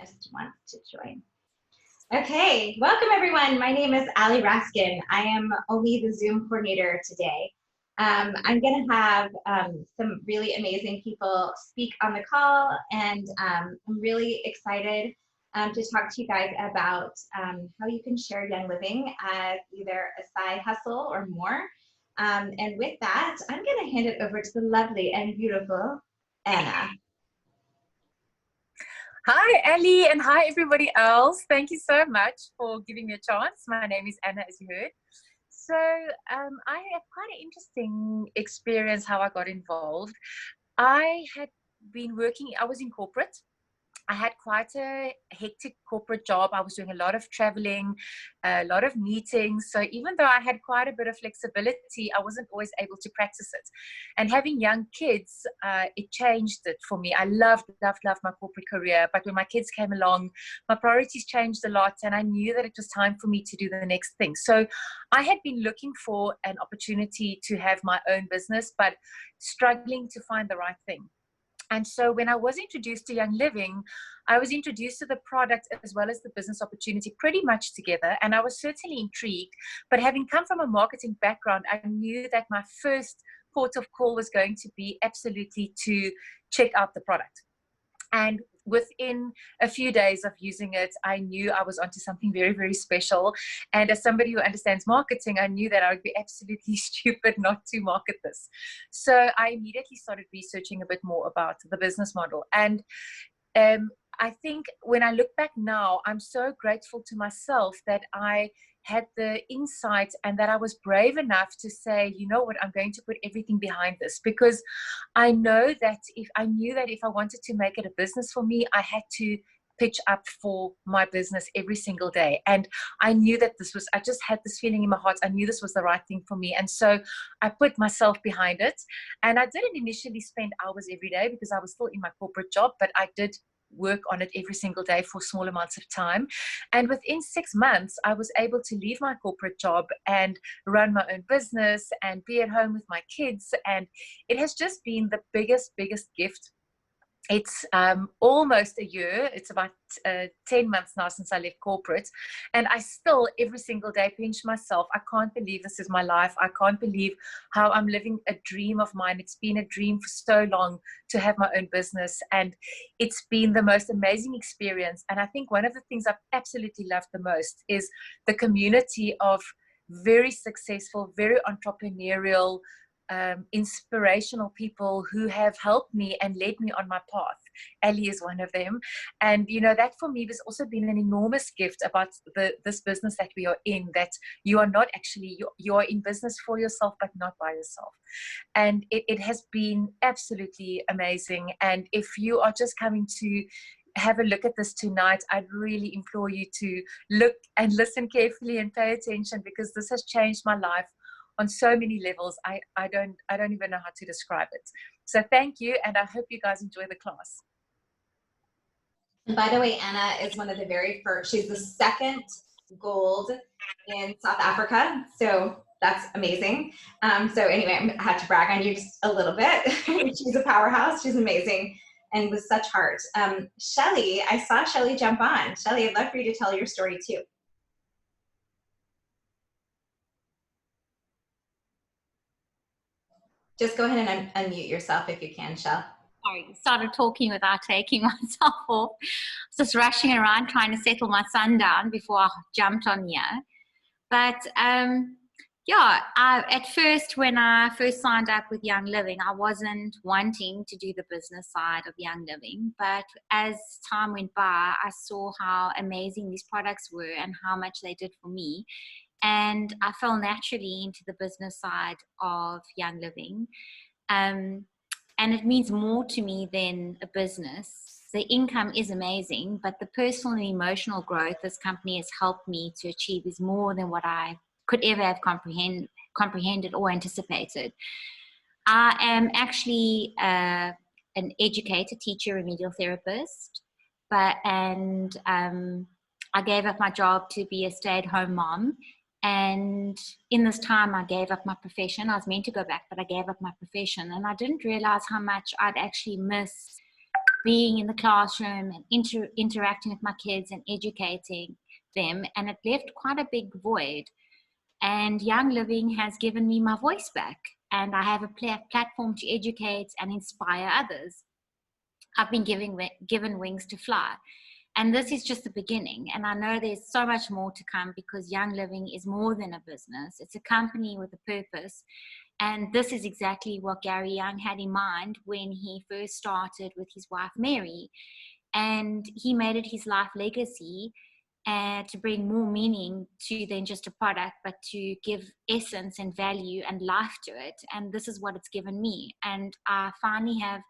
just wants to join. Okay, welcome everyone. My name is Ali Raskin. I am only the Zoom coordinator today. I'm going to have some really amazing people speak on the call, and I'm really excited to talk to you guys about how you can share Young Living as either a side hustle or more. And with that, I'm going to hand it over to the lovely and beautiful Anna. Hi, Ali, and hi, everybody else. Thank you so much for giving me a chance. My name is Anna, as you heard. So I have quite an interesting experience how I got involved. I had been working, I was in corporate. I had quite a hectic corporate job. I was doing a lot of traveling, a lot of meetings. So even though I had quite a bit of flexibility, I wasn't always able to practice it. And having young kids, it changed it for me. I loved my corporate career. But when my kids came along, my priorities changed a lot. And I knew that it was time for me to do the next thing. So I had been looking for an opportunity to have my own business, but struggling to find the right thing. And so when I was introduced to Young Living, I was introduced to the product as well as the business opportunity pretty much together. And I was certainly intrigued. But having come from a marketing background, I knew that my first port of call was going to be absolutely to check out the product. And within a few days of using it, I knew I was onto something very, very special. And as somebody who understands marketing, I knew that I would be absolutely stupid not to market this. So I immediately started researching a bit more about the business model. And I think when I look back now, I'm so grateful to myself that I had the insight and that I was brave enough to say, you know what, I'm going to put everything behind this, because I know that if I wanted to make it a business for me, I had to pitch up for my business every single day. And I knew that I just had this feeling in my heart. I knew this was the right thing for me. And so I put myself behind it. And I didn't initially spend hours every day because I was still in my corporate job, but I did work on it every single day for small amounts of time. And within 6 months, I was able to leave my corporate job and run my own business and be at home with my kids. And it has just been the biggest gift. It's almost a year. It's about 10 months now since I left corporate. And I still, every single day, pinch myself. I can't believe this is my life. I can't believe how I'm living a dream of mine. It's been a dream for so long to have my own business. And it's been the most amazing experience. And I think one of the things I've absolutely loved the most is the community of very successful, very entrepreneurial, inspirational people who have helped me and led me on my path. Ali is one of them. And you know, that for me has also been an enormous gift about this business that we are in, that you are not actually, you are in business for yourself, but not by yourself. And it has been absolutely amazing. And if you are just coming to have a look at this tonight, I'd really implore you to look and listen carefully and pay attention, because this has changed my life on so many levels. I don't even know how to describe it. So thank you, and I hope you guys enjoy the class. And by the way, Anna is one of the very first, she's the second gold in South Africa. So that's amazing. So anyway, I had to brag on you just a little bit. She's a powerhouse, she's amazing, and with such heart. Shelly, I saw Shelly jump on. Shelly, I'd love for you to tell your story too. Just go ahead and unmute yourself if you can, Shell. Sorry, started talking without taking myself off. I was just rushing around trying to settle my son down before I jumped on here. But yeah, at first, when I first signed up with Young Living, I wasn't wanting to do the business side of Young Living. But as time went by, I saw how amazing these products were and how much they did for me. And I fell naturally into the business side of Young Living. And it means more to me than a business. The income is amazing, but the personal and emotional growth this company has helped me to achieve is more than what I could ever have comprehended or anticipated. I am actually an educator, teacher, remedial therapist, and I gave up my job to be a stay-at-home mom. And in this time, I gave up my profession. I was meant to go back, but I gave up my profession. And I didn't realize how much I'd actually miss being in the classroom and interacting with my kids and educating them, and it left quite a big void. And Young Living has given me my voice back, and I have a platform to educate and inspire others. I've been given wings to fly. And this is just the beginning. And I know there's so much more to come, because Young Living is more than a business. It's a company with a purpose. And this is exactly what Gary Young had in mind when he first started with his wife, Mary. And he made it his life legacy, and to bring more meaning to than just a product, but to give essence and value and life to it. And this is what it's given me. And I finally have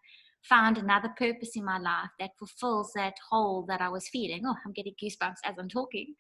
found another purpose in my life that fulfills that hole that I was feeling. Oh, I'm getting goosebumps as I'm talking.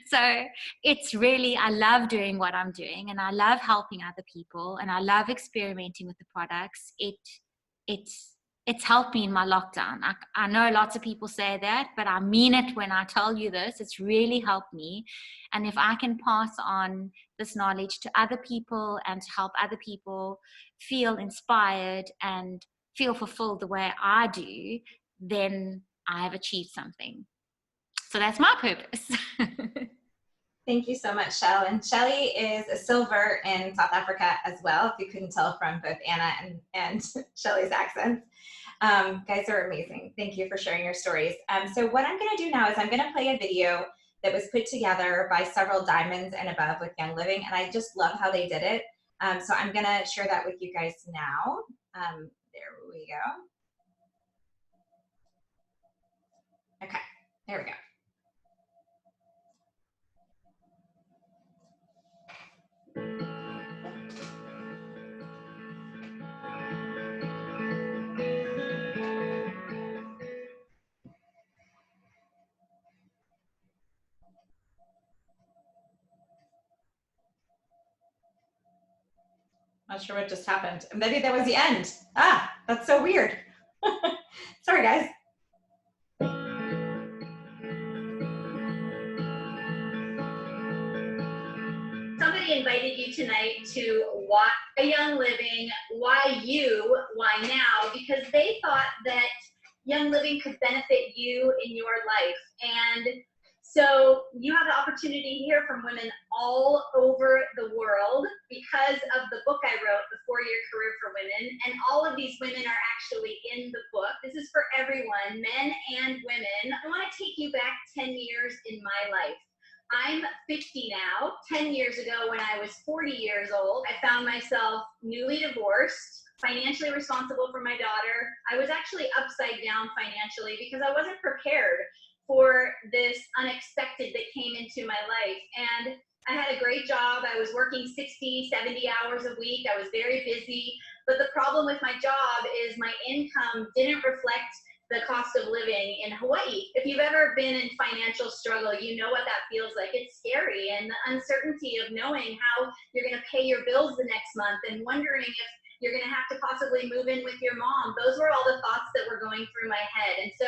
So it's really, I love doing what I'm doing, and I love helping other people, and I love experimenting with the products. It's helped me in my lockdown. I know lots of people say that, but I mean it when I tell you this. It's really helped me. And if I can pass on this knowledge to other people and to help other people feel inspired and feel fulfilled the way I do, then I have achieved something. So that's my purpose. Thank you so much, Shell. And Shelly is a silver in South Africa as well, if you couldn't tell from both Anna and Shelly's accents. Guys are amazing. Thank you for sharing your stories. So what I'm going to do now is I'm going to play a video that was put together by several Diamonds and Above with Young Living, and I just love how they did it. So I'm going to share that with you guys now. There we go. Okay, there we go. Not sure what just happened. Maybe that was the end. Ah, that's so weird. Sorry, guys. Somebody invited you tonight to watch a Young Living. Why you? Why now? Because they thought that Young Living could benefit you in your life. And so you have the opportunity to hear from women all over the world because of the book I wrote, The 4-Year Career for Women. And all of these women are actually in the book. This is for everyone, men and women. I want to take you back 10 years in my life. I'm 50 now. 10 years ago, when I was 40 years old, I found myself newly divorced, financially responsible for my daughter. I was actually upside down financially because I wasn't prepared for this unexpected that came into my life. And I had a great job. I was working 60, 70 hours a week. I was very busy. But the problem with my job is my income didn't reflect the cost of living in Hawaii. If you've ever been in financial struggle, you know what that feels like. It's scary, and the uncertainty of knowing how you're gonna pay your bills the next month and wondering if you're gonna have to possibly move in with your mom. Those were all the thoughts that were going through my head. And so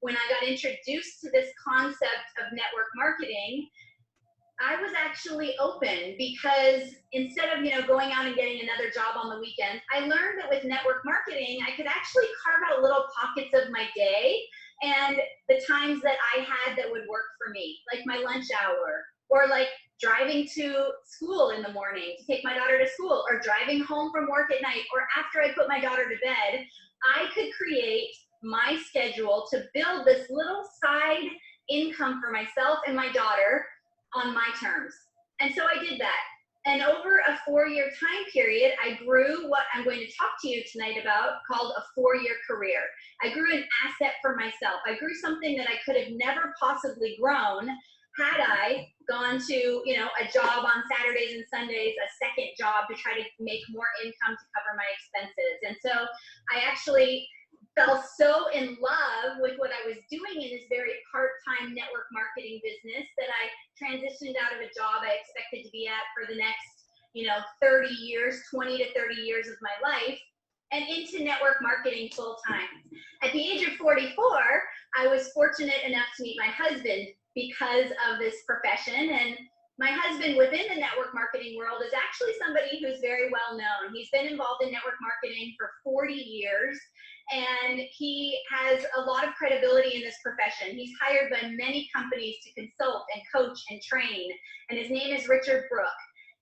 when I got introduced to this concept of network marketing, I was actually open, because instead of, going out and getting another job on the weekend, I learned that with network marketing, I could actually carve out little pockets of my day and the times that I had that would work for me, like my lunch hour, or like driving to school in the morning to take my daughter to school, or driving home from work at night, or after I put my daughter to bed. I could create my schedule to build this little side income for myself and my daughter on my terms. And so I did that. And over a 4-year time period, I grew what I'm going to talk to you tonight about, called a 4-year career. I grew an asset for myself. I grew something that I could have never possibly grown had I gone to, a job on Saturdays and Sundays, a second job to try to make more income to cover my expenses. And so I actually fell so in love with what I was doing in this very part-time network marketing business that I transitioned out of a job I expected to be at for the next, 30 years, 20 to 30 years of my life, and into network marketing full-time. At the age of 44, I was fortunate enough to meet my husband because of this profession. And my husband within the network marketing world is actually somebody who's very well known. He's been involved in network marketing for 40 years. and he has a lot of credibility in this profession. He's hired by many companies to consult and coach and train, and his name is Richard Brook.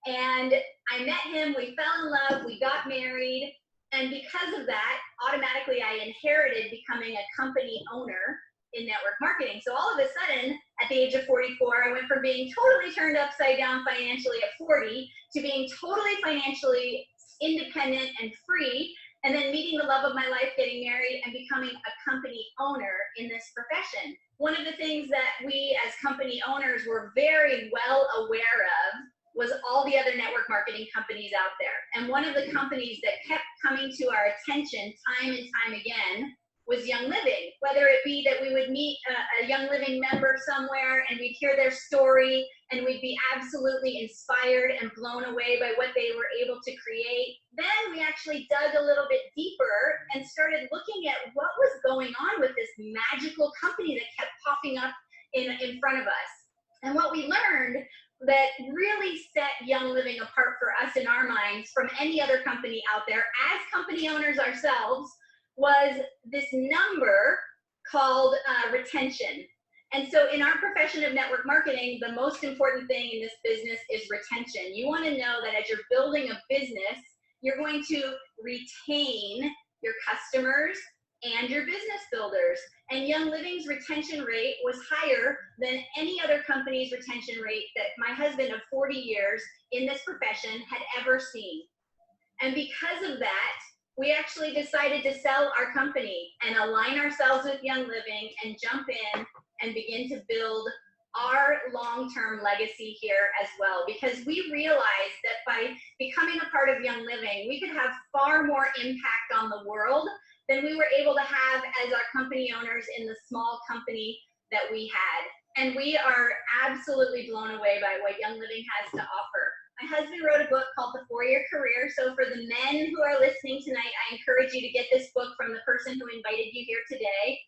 And I met him, we fell in love, we got married, and because of that, automatically I inherited becoming a company owner in network marketing. So all of a sudden, at the age of 44, I went from being totally turned upside down financially at 40 to being totally financially independent and free, and then meeting the love of my life, getting married, and becoming a company owner in this profession. One of the things that we as company owners were very well aware of was all the other network marketing companies out there. And one of the companies that kept coming to our attention time and time again was Young Living, whether it be that we would meet a Young Living member somewhere and we'd hear their story and we'd be absolutely inspired and blown away by what they were able to create. Then we actually dug a little bit deeper and started looking at what was going on with this magical company that kept popping up in front of us. And what we learned that really set Young Living apart for us in our minds from any other company out there as company owners ourselves was this number called retention. And so in our profession of network marketing, the most important thing in this business is retention. You want to know that as you're building a business, you're going to retain your customers and your business builders. And Young Living's retention rate was higher than any other company's retention rate that my husband of 40 years in this profession had ever seen. And because of that, we actually decided to sell our company and align ourselves with Young Living and jump in and begin to build our long-term legacy here as well, because we realized that by becoming a part of Young Living, we could have far more impact on the world than we were able to have as our company owners in the small company that we had. And we are absolutely blown away by what Young Living has to offer. My husband wrote a book called The 4-Year Career. So for the men who are listening tonight, I encourage you to get this book from the person who invited you here today.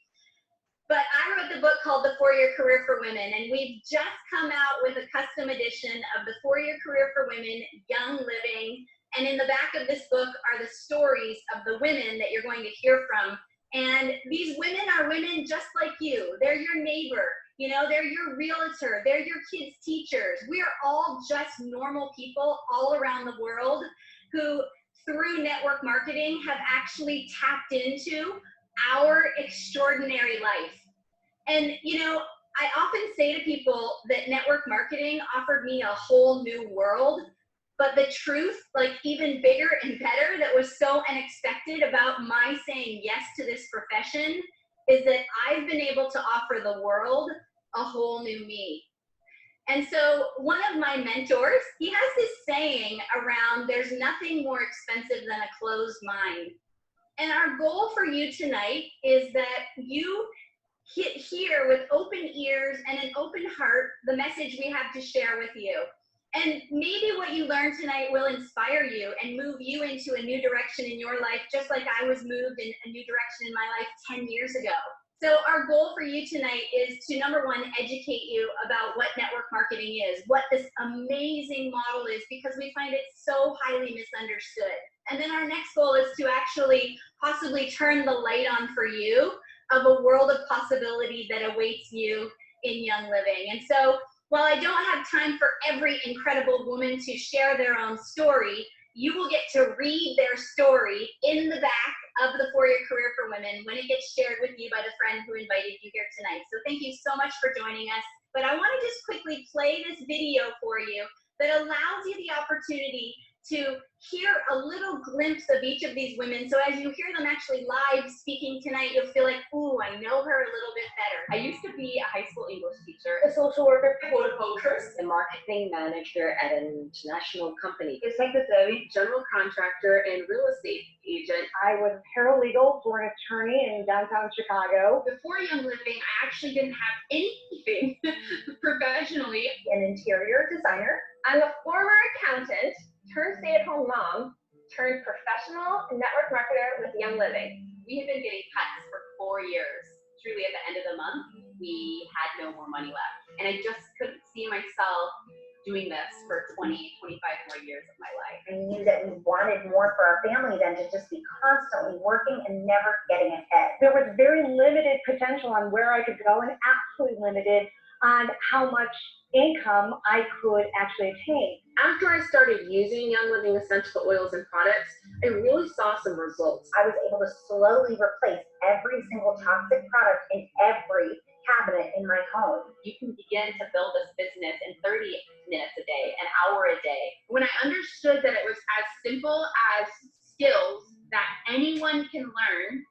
But I wrote the book called The 4-Year Career for Women, and we've just come out with a custom edition of The 4-Year Career for Women, Young Living. And in the back of this book are the stories of the women that you're going to hear from. And these women are women just like you. They're your neighbor. You know, they're your realtor, they're your kids' teachers. We are all just normal people all around the world who, through network marketing, have actually tapped into our extraordinary life. And, you know, I often say to people that network marketing offered me a whole new world, but the truth, like even bigger and better, that was so unexpected about my saying yes to this profession is that I've been able to offer the world a whole new me. And so one of my mentors, he has this saying around, there's nothing more expensive than a closed mind. And our goal for you tonight is that you hear with open ears and an open heart the message we have to share with you. And maybe what you learned tonight will inspire you and move you into a new direction in your life, just like I was moved in a new direction in my life 10 years ago. So our goal for you tonight is to, number one, educate you about what network marketing is, what this amazing model is, because we find it so highly misunderstood. And then our next goal is to actually possibly turn the light on for you of a world of possibility that awaits you in Young Living. And so while I don't have time for every incredible woman to share their own story, you will get to read their story in the back of the 4-Year Career for Women when it gets shared with you by the friend who invited you here tonight. So thank you so much for joining us. But I want to just quickly play this video for you that allows you the opportunity to hear a little glimpse of each of these women. So as you hear them actually live speaking tonight, you'll feel like, ooh, I know her a little bit better. I used to be a high school English teacher, a social worker, horticulturist, a marketing manager at an international company, a secretary, general contractor, and real estate agent. I was paralegal for an attorney in downtown Chicago. Before Young Living, I actually didn't have anything professionally. An interior designer. I'm a former accountant, turned stay-at-home mom, turned professional network marketer with Young Living. We have been getting cuts for 4 years. Truly, at the end of the month, we had no more money left. And I just couldn't see myself doing this for 20, 25 more years of my life. I knew that we wanted more for our family than to just be constantly working and never getting ahead. There was very limited potential on where I could go and absolutely limited on how much income I could actually attain. After I started using Young Living essential oils and products, I really saw some results. I was able to slowly replace every single toxic product in every cabinet in my home. You can begin to build this business in 30 minutes a day, an hour a day. When I understood that it was as simple as skills that anyone can learn,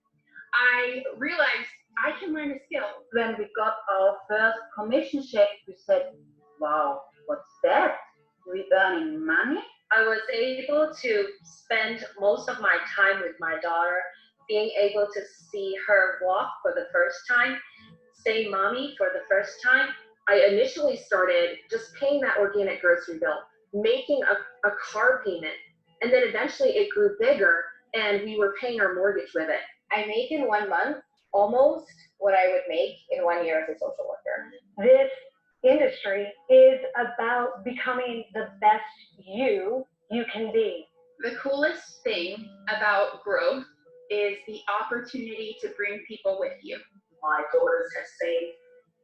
I realized I can learn a skill. When we got our first commission check, we said, wow, what's that? We're earning money? I was able to spend most of my time with my daughter, being able to see her walk for the first time, say mommy for the first time. I initially started just paying that organic grocery bill, making a car payment, and then eventually it grew bigger and we were paying our mortgage with it. I make in 1 month almost what I would make in 1 year as a social worker. This industry is about becoming the best you can be. The coolest thing about growth is the opportunity to bring people with you. My daughters have seen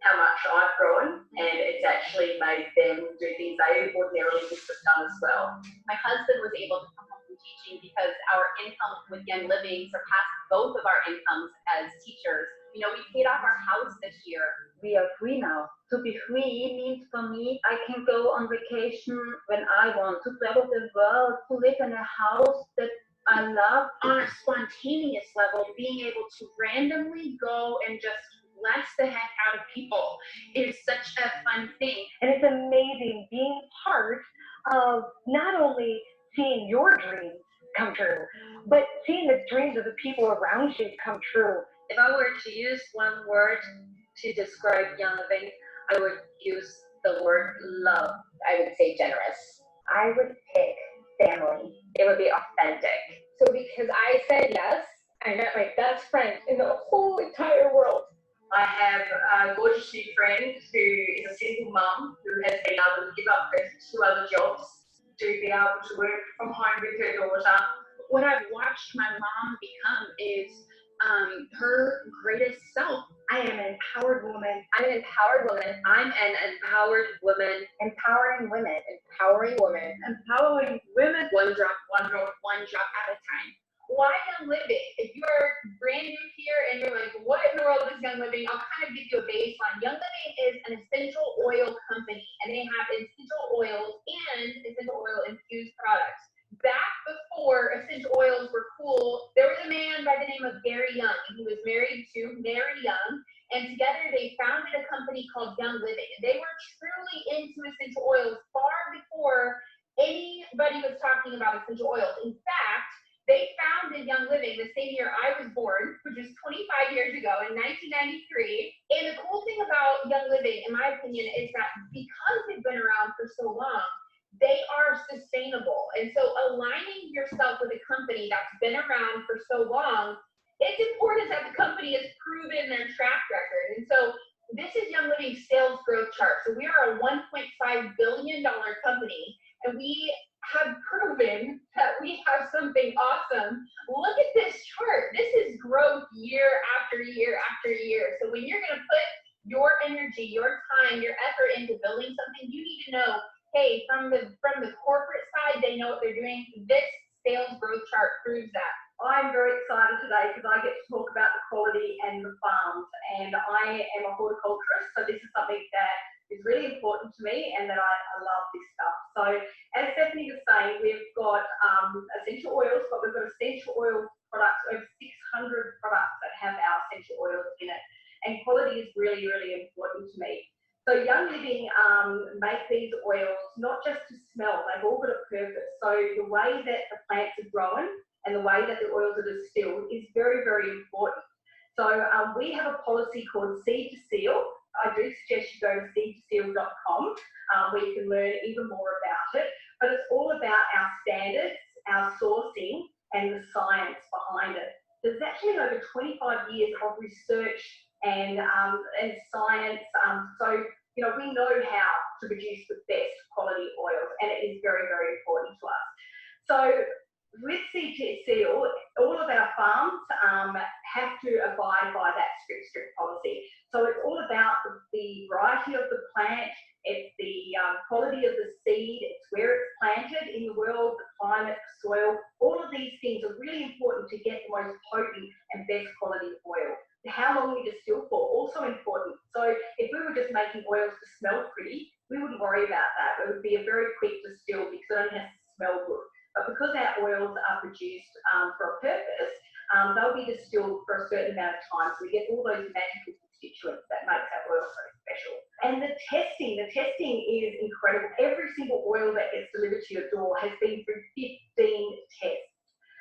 how much I've grown, and it's actually made them do things they ordinarily would have done as well. My husband was able to come home from teaching because our income with Young Living surpassed both of our incomes as teachers. You know, we paid off our house this year. We are free now. To be free means for me, I can go on vacation when I want, to travel the world, to live in a house that I love. On a spontaneous level, being able to randomly go and just bless the heck out of people is such a fun thing. And it's amazing being part of not only seeing your dreams come true, but seeing the dreams of the people around you come true. If I were to use one word to describe Young Living, I would use the word love. I would say generous. I would pick family. It would be authentic. So because I said yes, I met my best friend in the whole entire world. I have a gorgeous new friend who is a single mum who has been able to give up her 2 other jobs to be able to work from home with her daughter. What I've watched my mom become is her greatest self. I am an empowered woman. I'm an empowered woman. I'm an empowered woman. Empowering women. Empowering women. Empowering women. One drop One drop at a time. Why Young Living? If you are brand new here and you're like, what in the world is Young Living? I'll kind of give you a baseline. Young Living is an essential oil company, and they have essential oils and essential oil infused products. Back before essential oils were cool, there was a man by the name of Gary Young. He was married to Mary Young, and together they founded a company called Young Living. And they were truly into essential oils far before anybody was talking about essential oils. In fact, they founded Young Living the same year I was born, which was 25 years ago in 1993. And the cool thing about Young Living, in my opinion, is that because they've been around for so long, they are sustainable. And so aligning yourself with a company that's been around for so long, it's important that the company has proven their track record. And so this is Young Living's sales growth chart. So we are a $1.5 billion company, and we have proven that we have something awesome. Look at this chart. This is growth year after year after year. So when you're going to put your energy, your time, your effort into building something, you need to know, hey, from the corporate side, they know what they're doing. This sales growth chart proves that. I'm very excited today because I get to talk about the quality and the farms, and I am a horticulturist, so this is something that is really important to me and that I love this stuff. So as Stephanie was saying, we've got essential oils, but we've got essential oil products, over 600 products that have our essential oils in it, and quality is really, really important to me. So Young Living make these oils not just to smell, they've all got a purpose. So the way that the plants are grown and the way that the oils are distilled is very, very important. So we have a policy called Seed to Seal. I do suggest you go to seedtoseal.com where you can learn even more about it. But it's all about our standards, our sourcing, and the science behind it. There's actually over 25 years of research and science. So, you know, we know how to produce the best quality and it is very, very important to us. So with CTC, all of our farms have to abide by that strict policy. So it's all about the variety of the plant, it's the quality of the seed, it's where it's planted in the world, the climate, the soil. All of these things are really important to get the most potent and best quality oil. How long we distill for, also important. So if we were just making oils to smell pretty, we wouldn't worry about that. It would be a very quick distill because it only has to smell good. But because our oils are produced for a purpose, they'll be distilled for a certain amount of time. So we get all those magical constituents that makes our oil so special. And the testing is incredible. Every single oil that gets delivered to your door has been through 15 tests.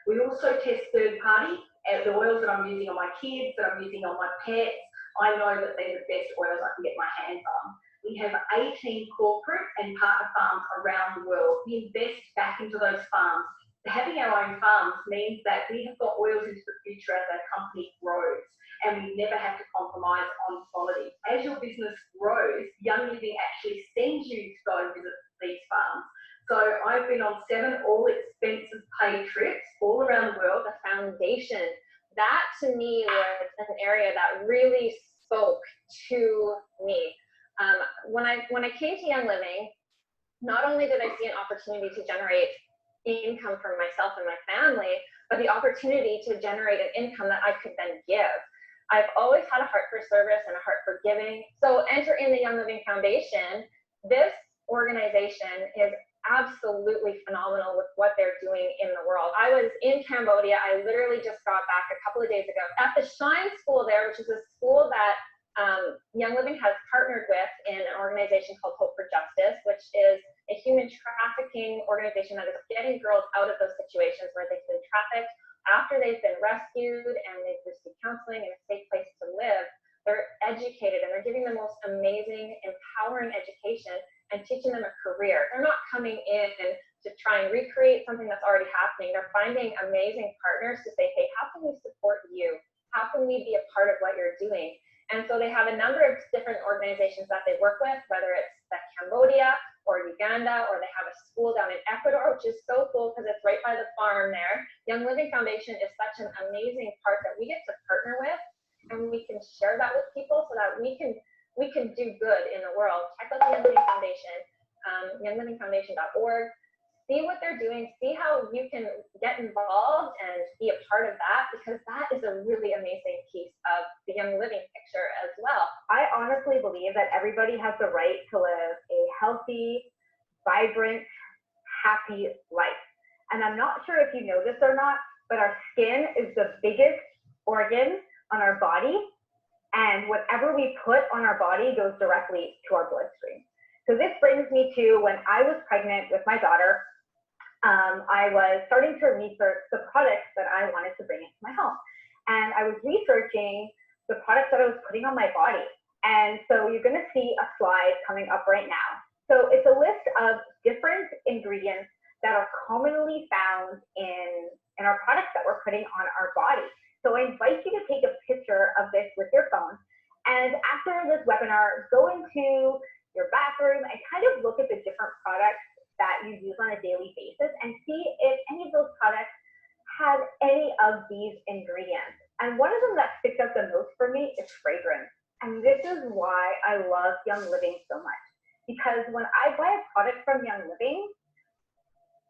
We also test third party. The oils that I'm using on my kids, that I'm using on my pets, I know that they're the best oils I can get my hands on. We have 18 corporate and partner farms around the world. We invest back into those farms. Having our own farms means that we have got oils into the future as our company grows, and we never have to compromise on quality. As your business grows, Young Living actually sends you to go and visit these farms. So I've been on 7 all expenses paid trips all around the world. The foundation, that to me was an area that really spoke to me. When I came to Young Living, not only did I see an opportunity to generate income for myself and my family, but the opportunity to generate an income that I could then give. I've always had a heart for service and a heart for giving. So enter in the Young Living Foundation. This organization is absolutely phenomenal with what they're doing in the world. I was in Cambodia. I literally just got back a couple of days ago at the Shine School there, which is a school that Young Living has partnered with in an organization called Hope for Justice, which is a human trafficking organization that is getting girls out of those situations where they've been trafficked after they've been rescued and they've received counseling and a safe place to live. They're educated and they're giving the most amazing, empowering education and teaching them a career. They're not coming in to try and recreate something that's already happening. They're finding amazing partners to say, hey, how can we support you? How can we be a part of what you're doing? And so they have a number of different organizations that they work with, whether it's Cambodia or Uganda, or they have a school down in Ecuador, which is so cool because it's right by the farm there. Young Living Foundation is such an amazing part that we get to partner with, and we can share that with people so that we can do good in the world. Check out the Young Living Foundation, younglivingfoundation.org. See what they're doing, see how you can get involved and be a part of that, because that is a really amazing piece of the Young Living picture as well. I honestly believe that everybody has the right to live a healthy, vibrant, happy life. And I'm not sure if you know this or not, but our skin is the biggest organ on our body, and whatever we put on our body goes directly to our bloodstream. So this brings me to when I was pregnant with my daughter. I was starting to research the products that I wanted to bring into my home. And I was researching the products that I was putting on my body. And so you're gonna see a slide coming up right now. So it's a list of different ingredients that are commonly found in our products that we're putting on our body. So I invite you to take a picture of this with your phone. And after this webinar, go into your bathroom and kind of look at the different products that you use on a daily basis and see if any of those products have any of these ingredients. And one of them that sticks out the most for me is fragrance. And this is why I love Young Living so much. Because when I buy a product from Young Living,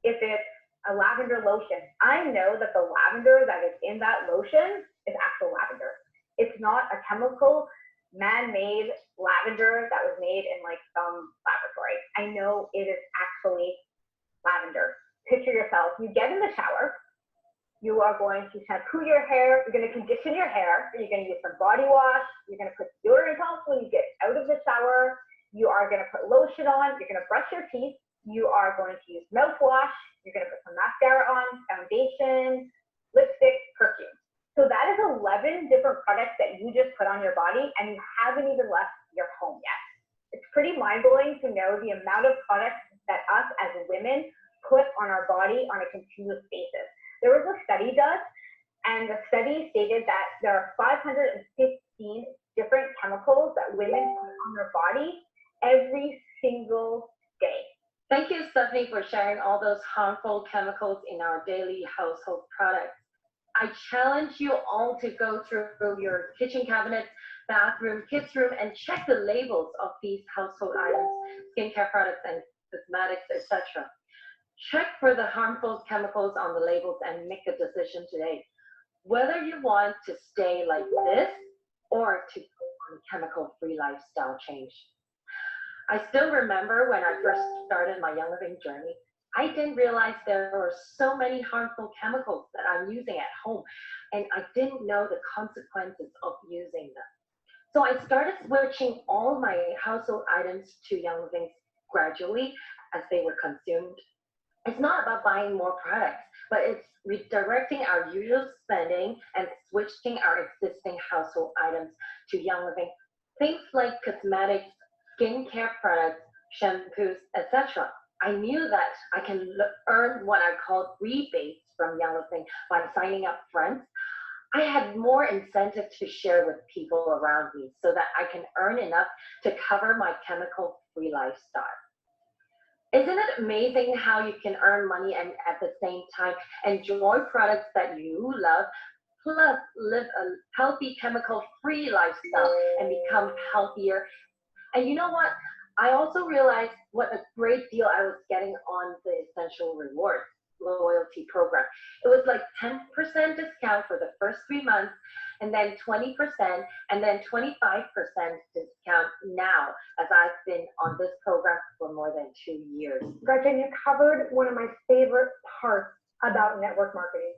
if it's a lavender lotion, I know that the lavender that is in that lotion is actual lavender. It's not a chemical man-made lavender that was made in like some laboratory. I know it is actually lavender. Picture yourself, you get in the shower, you are going to shampoo your hair, you're going to condition your hair, you're going to use some body wash, you're going to put deodorant on when you get out of the shower, you are going to put lotion on, you're going to brush your teeth, you are going to use mouthwash, you're going to put some mascara on, foundation, lipstick, perfume. So that is 11 different products that you just put on your body and you haven't even left your home yet. It's pretty mind-blowing to know the amount of products that us as women put on our body on a continuous basis. There was a study done, and the study stated that there are 515 different chemicals that women put on their body every single day. Thank you, Stephanie, for sharing all those harmful chemicals in our daily household products. I challenge you all to go through your kitchen cabinets, bathroom, kids' room, and check the labels of these household items, skincare products, and cosmetics, etc. Check for the harmful chemicals on the labels and make a decision today, whether you want to stay like this or to go on a chemical-free lifestyle change. I still remember when I first started my Young Living journey, I didn't realize there were so many harmful chemicals that I'm using at home, and I didn't know the consequences of using them. So I started switching all my household items to Young Living gradually as they were consumed. It's not about buying more products, but it's redirecting our usual spending and switching our existing household items to Young Living. Things like cosmetics, skincare products, shampoos, etc. I knew that I can earn what I call rebates from Young Living by signing up friends. I had more incentive to share with people around me so that I can earn enough to cover my chemical-free lifestyle. Isn't it amazing how you can earn money and at the same time enjoy products that you love, plus live a healthy chemical-free lifestyle and become healthier? And you know what? I also realized what a great deal I was getting on the Essential Rewards loyalty program. It was like 10% discount for the first 3 months, and then 20%, and then 25% discount now, as I've been on this program for more than 2 years. Gretchen, you covered one of my favorite parts about network marketing.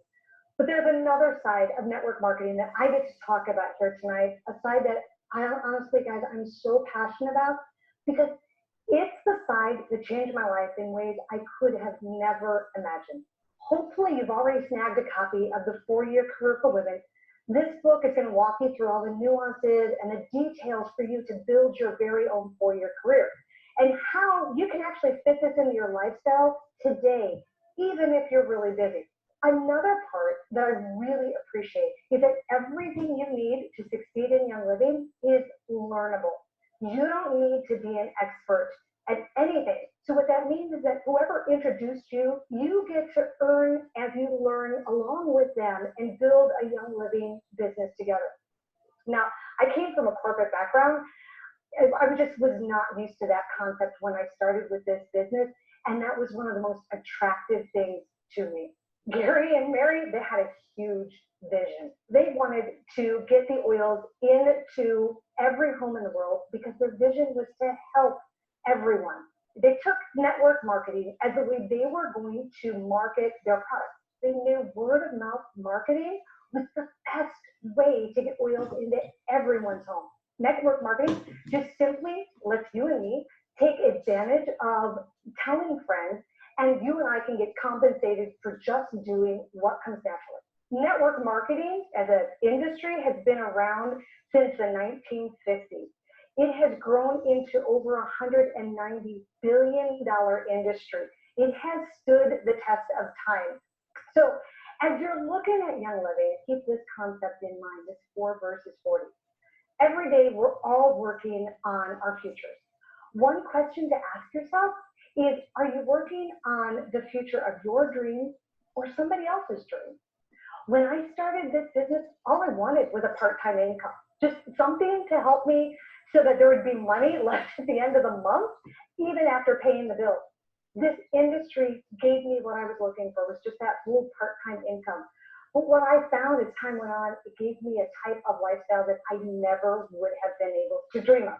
But there's another side of network marketing that I get to talk about here tonight, a side that I honestly, guys, I'm so passionate about, because it's the side that changed my life in ways I could have never imagined. Hopefully you've already snagged a copy of the 4-Year Career for Women. This book is going to walk you through all the nuances and the details for you to build your very own 4-year career, and how you can actually fit this into your lifestyle today, even if you're really busy. Another part that I really appreciate is that everything you need to succeed in Young Living is learnable. You don't need to be an expert at anything. So what that means is that whoever introduced you, you get to earn as you learn along with them and build a Young Living business together. Now, I came from a corporate background. I just was not used to that concept when I started with this business, and that was one of the most attractive things to me. Gary and Mary, they had a huge vision. They wanted to get the oils into every home in the world because their vision was to help everyone. They took network marketing as the way they were going to market their products. They knew word of mouth marketing was the best way to get oils into everyone's home. Network marketing just simply lets you and me take advantage of telling friends, and you and I can get compensated for just doing what comes naturally. Network marketing as an industry has been around since the 1950s. It has grown into over $190 billion industry. It has stood the test of time. So as you're looking at Young Living, keep this concept in mind, this 4 versus 40. Every day we're all working on our futures. One question to ask yourself is, are you working on the future of your dreams or somebody else's dream? When I started this business, all I wanted was a part-time income, just something to help me so that there would be money left at the end of the month, even after paying the bills. This industry gave me what I was looking for, was just that full part-time income. But what I found as time went on, it gave me a type of lifestyle that I never would have been able to dream of.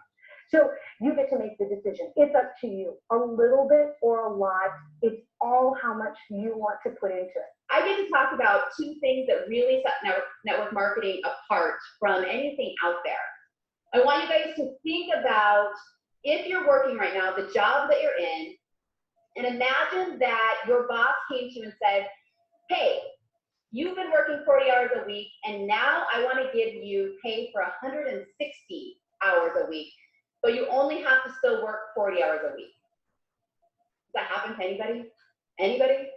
So you get to make the decision. It's up to you, a little bit or a lot. It's all how much you want to put into it. I get to talk about 2 things that really set network marketing apart from anything out there. I want you guys to think about, if you're working right now, the job that you're in, and imagine that your boss came to you and said, hey, you've been working 40 hours a week, and now I want to give you pay for 160 hours a week, but you only have to still work 40 hours a week. Does that happen to anybody? Anybody?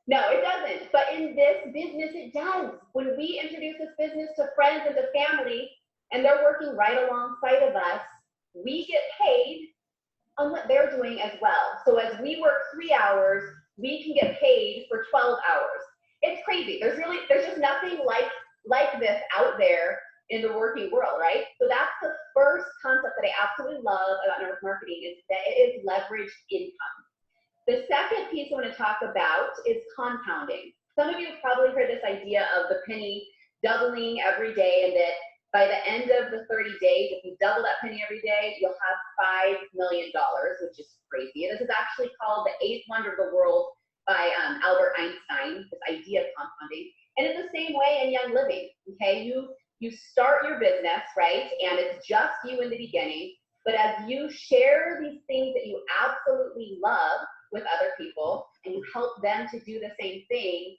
No, it doesn't. But in this business, it does. When we introduce this business to friends and to family, and they're working right alongside of us, we get paid on what they're are doing as well. So as we work 3 hours, we can get paid for 12 hours. It's crazy. There's just nothing like this out there in the working world, right? So that's the first concept that I absolutely love about network marketing, is that it is leveraged income. The second piece I want to talk about is compounding. Some of you have probably heard this idea of the penny doubling every day, and that by the end of the 30 days, if you double that penny every day, you'll have $5 million, which is crazy. And this is actually called the eighth wonder of the world by Albert Einstein, this idea of compounding. And in the same way in Young Living, okay? You start your business, right? And it's just you in the beginning. But as you share these things that you absolutely love with other people, and you help them to do the same thing,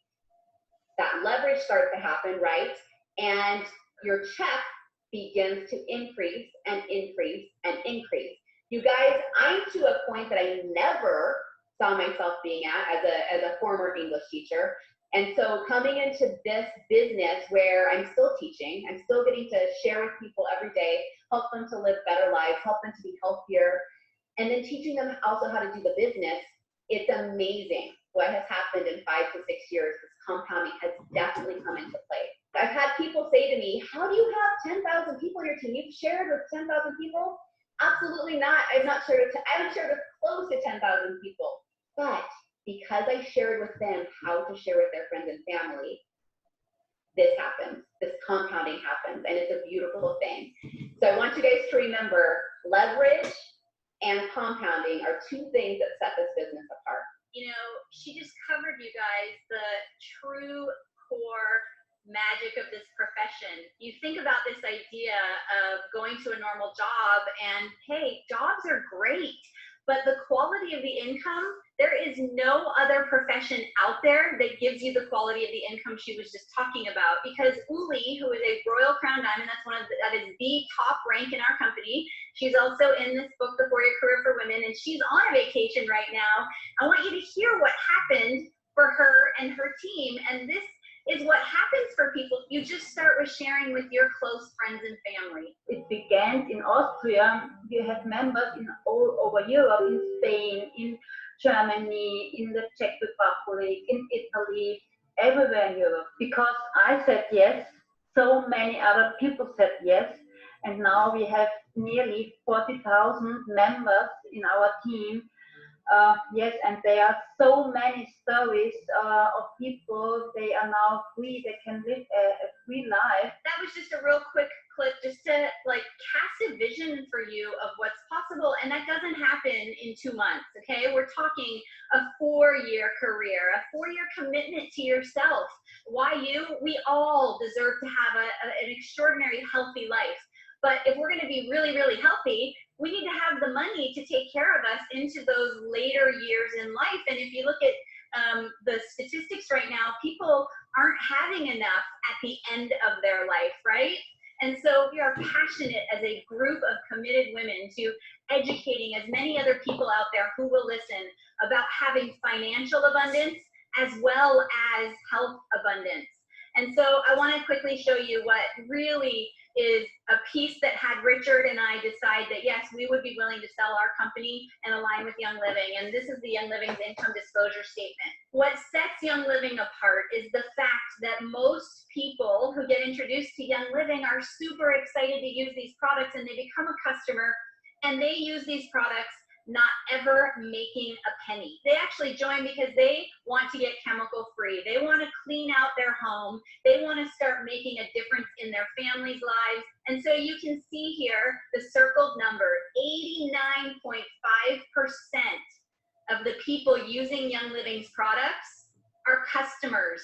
that leverage starts to happen, right? And your check begins to increase and increase and increase. You guys, I'm to a point that I never saw myself being at as a former English teacher. And so coming into this business where I'm still teaching, I'm still getting to share with people every day, help them to live better lives, help them to be healthier, and then teaching them also how to do the business. It's amazing what has happened in 5 to 6 years. This compounding has definitely come into play. I've had people say to me, how do you have 10,000 people on your team? You've shared with 10,000 people? Absolutely not. I haven't shared with close to 10,000 people. But because I shared with them how to share with their friends and family, this happens. This compounding happens, and it's a beautiful thing. So I want you guys to remember, leverage and compounding are two things that set this business apart. You know, she just covered, you guys, the true core magic of this profession. You think about this idea of going to a normal job, and hey, jobs are great, but the quality of the income, there is no other profession out there that gives you the quality of the income she was just talking about. Because Uli, who is a Royal Crown Diamond, that is the top rank in our company. She's also in this book, The 4-Year Career for Women, and she's on a vacation right now. I want you to hear what happened for her and her team. And this is what happens for people. You just start with sharing with your close friends and family. It began in Austria. We have members in all over Europe, in Spain, in Germany, in the Czech Republic, in Italy, everywhere in Europe. Because I said yes, so many other people said yes, and now we have nearly 40,000 members in our team. Yes, and there are so many stories of people. They are now free. They can live a free life. That was just a real quick clip just to like cast a vision for you of what's possible. And that doesn't happen in 2 months, okay? We're talking a 4-year career, a 4-year commitment to yourself. Why you? We all deserve to have an extraordinary healthy life. But if we're going to be really, really healthy, we need to have the money to take care of us into those later years in life. And if you look at the statistics right now, people aren't having enough at the end of their life, right? And so we are passionate as a group of committed women to educating as many other people out there who will listen about having financial abundance as well as health abundance. And so I want to quickly show you what really is a piece that had Richard and I decide that yes, we would be willing to sell our company and align with Young Living. And this is the Young Living's income disclosure statement. What sets Young Living apart is the fact that most people who get introduced to Young Living are super excited to use these products, and they become a customer and they use these products not ever making a penny. They actually join because they want to get chemical free. They want to clean out their home. They want to start making a difference in their families' lives. And so you can see here the circled number, 89.5% of the people using Young Living's products are customers.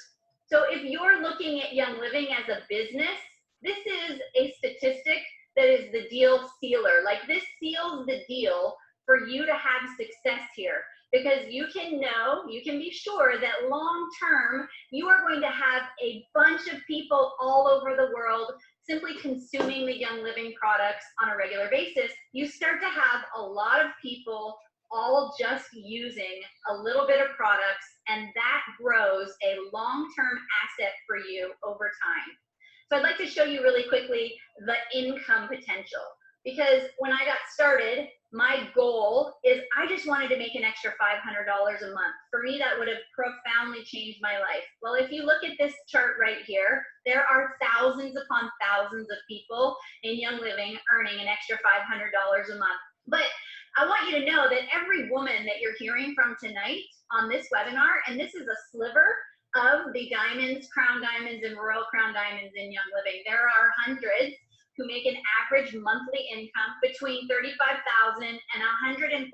So if you're looking at Young Living as a business, this is a statistic that is the deal sealer. Like, this seals the deal for you to have success here, because you can be sure that long term, you are going to have a bunch of people all over the world simply consuming the Young Living products on a regular basis. You start to have a lot of people all just using a little bit of products, and that grows a long-term asset for you over time. So I'd like to show you really quickly the income potential. Because when I got started, my goal is I just wanted to make an extra $500 a month. For me, that would have profoundly changed my life. Well, if you look at this chart right here, there are thousands upon thousands of people in Young Living earning an extra $500 a month. But I want you to know that every woman that you're hearing from tonight on this webinar, and this is a sliver of the diamonds, crown diamonds, and royal crown diamonds in Young Living. There are hundreds who make an average monthly income between $35,000 and $144,000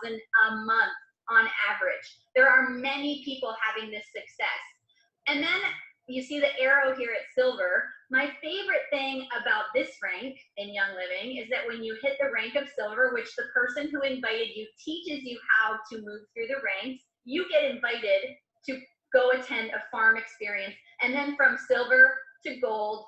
a month on average. There are many people having this success. And then you see the arrow here at silver. My favorite thing about this rank in Young Living is that when you hit the rank of silver, which the person who invited you teaches you how to move through the ranks, you get invited to go attend a farm experience. And then from silver to gold,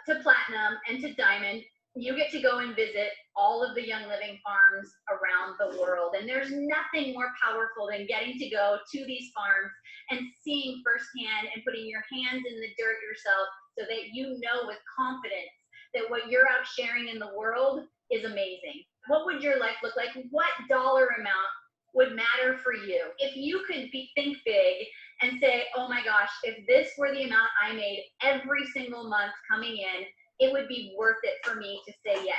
to platinum, and to diamond, you get to go and visit all of the Young Living farms around the world. And there's nothing more powerful than getting to go to these farms and seeing firsthand and putting your hands in the dirt yourself so that you know with confidence that what you're out sharing in the world is amazing. What would your life look like? What dollar amount would matter for you? If you could think big and say, oh my gosh, if this were the amount I made every single month coming in, it would be worth it for me to say yes.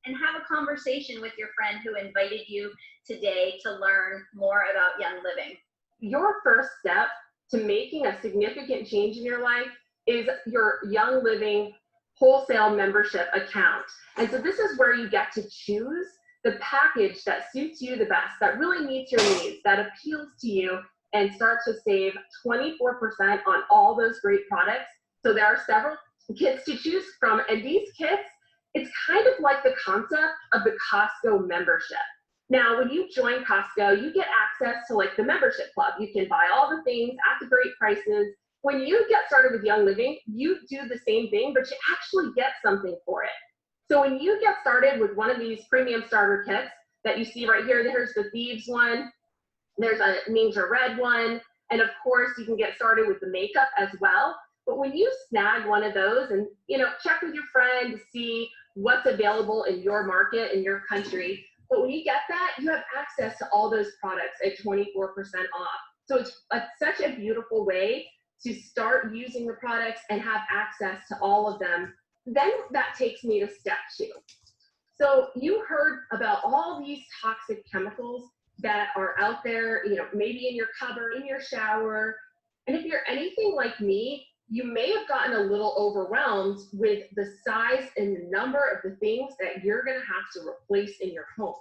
And have a conversation with your friend who invited you today to learn more about Young Living. Your first step to making a significant change in your life is your Young Living wholesale membership account. And so this is where you get to choose the package that suits you the best, that really meets your needs, that appeals to you, and start to save 24% on all those great products. So there are several kits to choose from, and these kits, it's kind of like the concept of the Costco membership. Now, when you join Costco, you get access to like the membership club. You can buy all the things at the great prices. When you get started with Young Living, you do the same thing, but you actually get something for it. So when you get started with one of these premium starter kits that you see right here, there's the Thieves one, there's a Ninja Red one, and of course you can get started with the makeup as well. But when you snag one of those and check with your friend to see what's available in your market, in your country, but when you get that, you have access to all those products at 24% off. So it's such a beautiful way to start using the products and have access to all of them. Then that takes me to step 2. So you heard about all these toxic chemicals that are out there, maybe in your cupboard, in your shower. And if you're anything like me, you may have gotten a little overwhelmed with the size and the number of the things that you're going to have to replace in your home.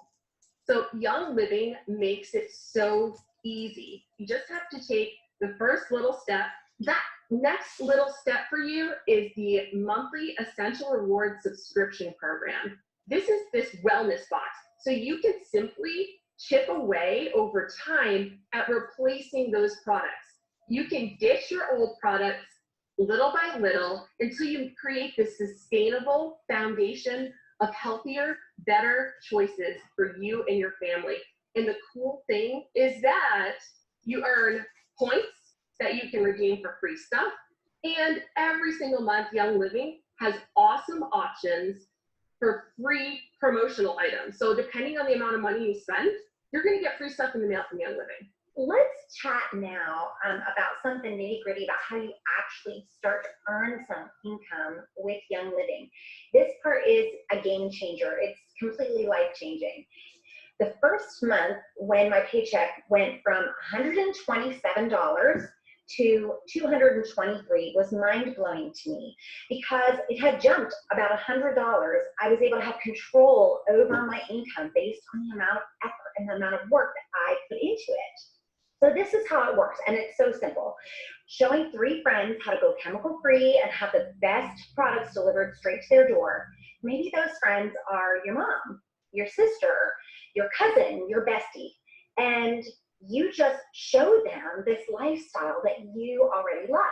So Young Living makes it so easy. You just have to take the first little step. That next little step for you is the monthly Essential Rewards subscription program. This is this wellness box. So you can simply chip away over time at replacing those products. You can ditch your old products little by little until you create this sustainable foundation of healthier, better choices for you and your family. And the cool thing is that you earn points that you can redeem for free stuff. And every single month, Young Living has awesome options for free promotional items. So depending on the amount of money you spend, you're going to get free stuff in the mail from Young Living. Let's chat now about something nitty-gritty about how you actually start to earn some income with Young Living. This part is a game changer. It's completely life-changing. The first month when my paycheck went from $127 to $223 was mind-blowing to me because it had jumped about $100. I was able to have control over my income based on the amount of effort and the amount of work that I put into it. So this is how it works, and it's so simple. Showing 3 friends how to go chemical-free and have the best products delivered straight to their door. Maybe those friends are your mom, your sister, your cousin, your bestie, and you just show them this lifestyle that you already love.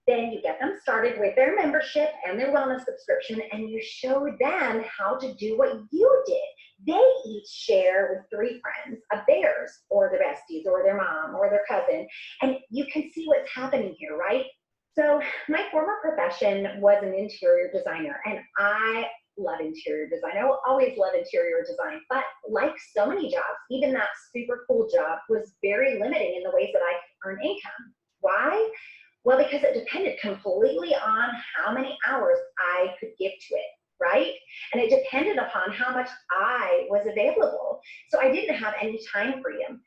Then you get them started with their membership and their wellness subscription, and you show them how to do what you did. They each share with 3 friends of theirs, or their besties, or their mom, or their cousin, and you can see what's happening here, right? So my former profession was an interior designer, and I love interior design. I will always love interior design, but like so many jobs, even that super cool job was very limiting in the ways that I could earn income. Why? Well, because it depended completely on how many hours I could give to it, right? And it depended upon how much I was available. So I didn't have any time freedom.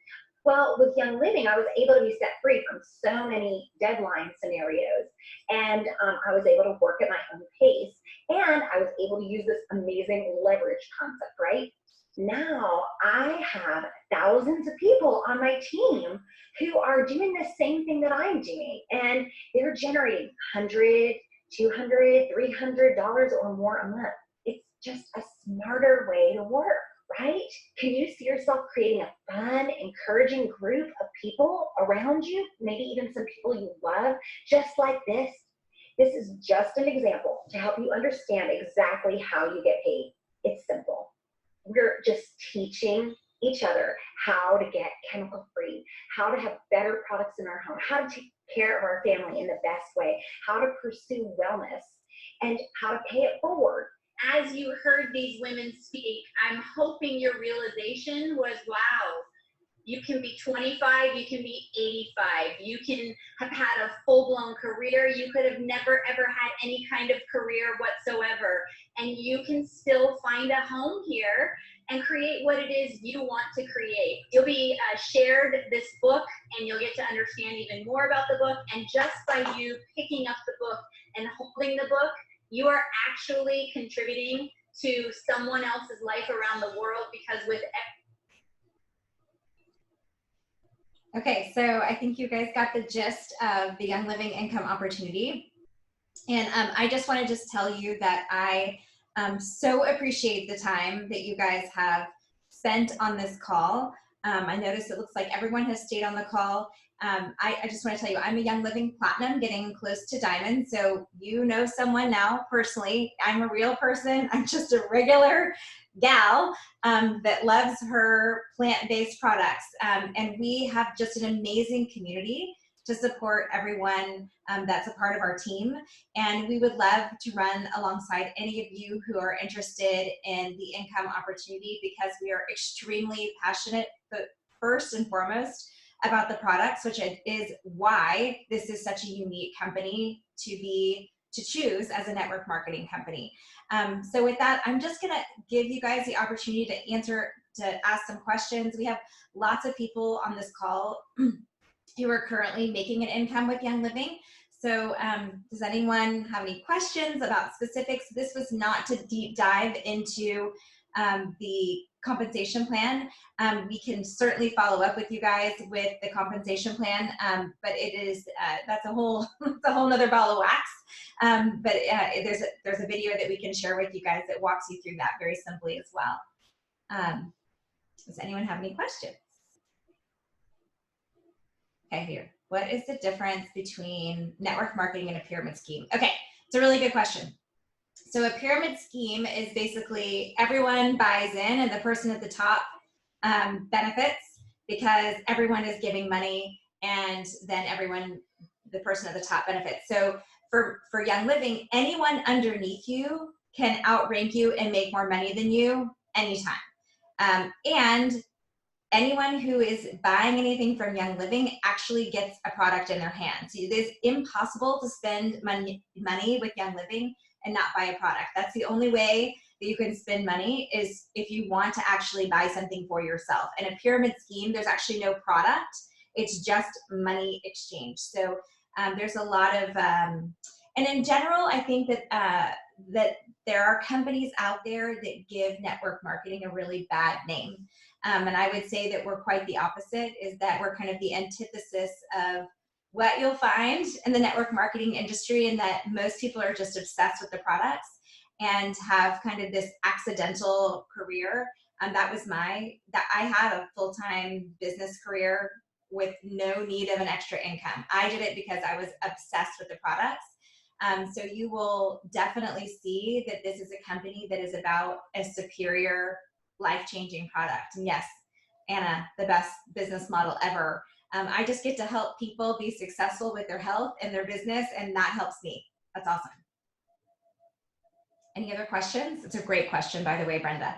Well, with Young Living, I was able to be set free from so many deadline scenarios. And I was able to work at my own pace. And I was able to use this amazing leverage concept, right? Now I have thousands of people on my team who are doing the same thing that I'm doing. And they're generating $100, $200, $300 or more a month. It's just a smarter way to work, right? Can you see yourself creating a fun, encouraging group of people around you? Maybe even some people you love, just like this. This is just an example to help you understand exactly how you get paid. It's simple. We're just teaching each other how to get chemical free, how to have better products in our home, how to take care of our family in the best way, how to pursue wellness, and how to pay it forward. As you heard these women speak, I'm hoping your realization was, wow, you can be 25, you can be 85, you can have had a full-blown career, you could have never ever had any kind of career whatsoever, and you can still find a home here and create what it is you want to create. You'll be shared this book, and you'll get to understand even more about the book, and just by you picking up the book and holding the book, you are actually contributing to someone else's life around the world, because with Okay, so I think you guys got the gist of the Young Living Income Opportunity. And I just want to just tell you that I so appreciate the time that you guys have spent on this call. I noticed it looks like everyone has stayed on the call. I just want to tell you, I'm a Young Living Platinum, getting close to Diamond. So you know someone now personally. I'm a real person. I'm just a regular gal that loves her plant-based products. And we have just an amazing community to support everyone that's a part of our team. And we would love to run alongside any of you who are interested in the income opportunity, because we are extremely passionate, but first and foremost, about the products, which is why this is such a unique company to choose as a network marketing company. So with that, I'm just gonna give you guys the opportunity to ask some questions. We have lots of people on this call who are currently making an income with Young Living. So does anyone have any questions about specifics? This was not to deep dive into the compensation plan. We can certainly follow up with you guys with the compensation plan, but it is that's a whole nother ball of wax. But there's a video that we can share with you guys that walks you through that very simply as well. Does anyone have any questions? Okay, here. What is the difference between network marketing and a pyramid scheme? Okay, it's a really good question. So a pyramid scheme is basically everyone buys in and the person at the top benefits, because everyone is giving money, and then the person at the top benefits. So for Young Living, anyone underneath you can outrank you and make more money than you anytime. And anyone who is buying anything from Young Living actually gets a product in their hands. So it is impossible to spend money with Young Living and not buy a product. That's the only way that you can spend money, is if you want to actually buy something for yourself. In a pyramid scheme, there's actually no product. It's just money exchange. So there's a lot of, and in general, I think that that there are companies out there that give network marketing a really bad name. And I would say that we're quite the opposite, is that we're kind of the antithesis of what you'll find in the network marketing industry, and that most people are just obsessed with the products and have kind of this accidental career. That I had a full-time business career with no need of an extra income. I did it because I was obsessed with the products. So you will definitely see that this is a company that is about a superior, life-changing product. And yes, Anna, the best business model ever. I just get to help people be successful with their health and their business, and that helps me. That's awesome. Any other questions? It's a great question, by the way, Brenda.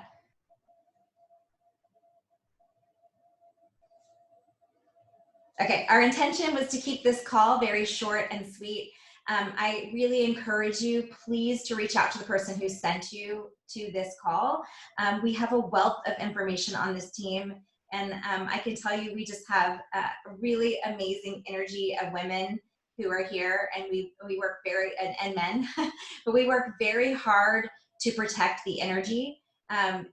Okay, our intention was to keep this call very short and sweet. I really encourage you, please, to reach out to the person who sent you to this call. We have a wealth of information on this team, and I can tell you we just have a really amazing energy of women who are here, and we work and men, but we work very hard to protect the energy,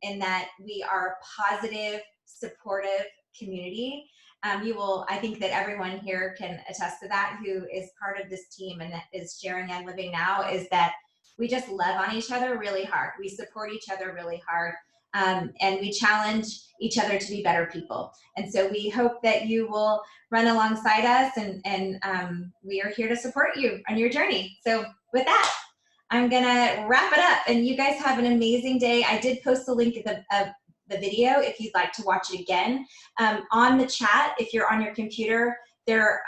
in that we are a positive, supportive community. I think that everyone here can attest to that, who is part of this team and that is sharing Young Living now, is that we just love on each other really hard. We support each other really hard, and we challenge each other to be better people. And so we hope that you will run alongside us, and we are here to support you on your journey. So with that, I'm gonna wrap it up, and you guys have an amazing day. I did post the link of the video if you'd like to watch it again. On the chat, if you're on your computer, there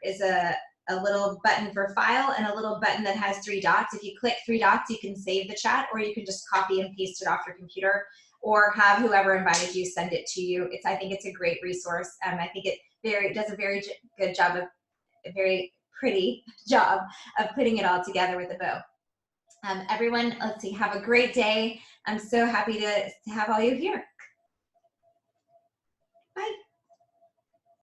is a little button for file and a little button that has 3 dots. If you click 3 dots, you can save the chat, or you can just copy and paste it off your computer, or have whoever invited you send it to you. I think it's a great resource. I think it does a very good job of, a very pretty job of putting it all together with a bow. Everyone, let's see, have a great day. I'm so happy to have all you here. Bye.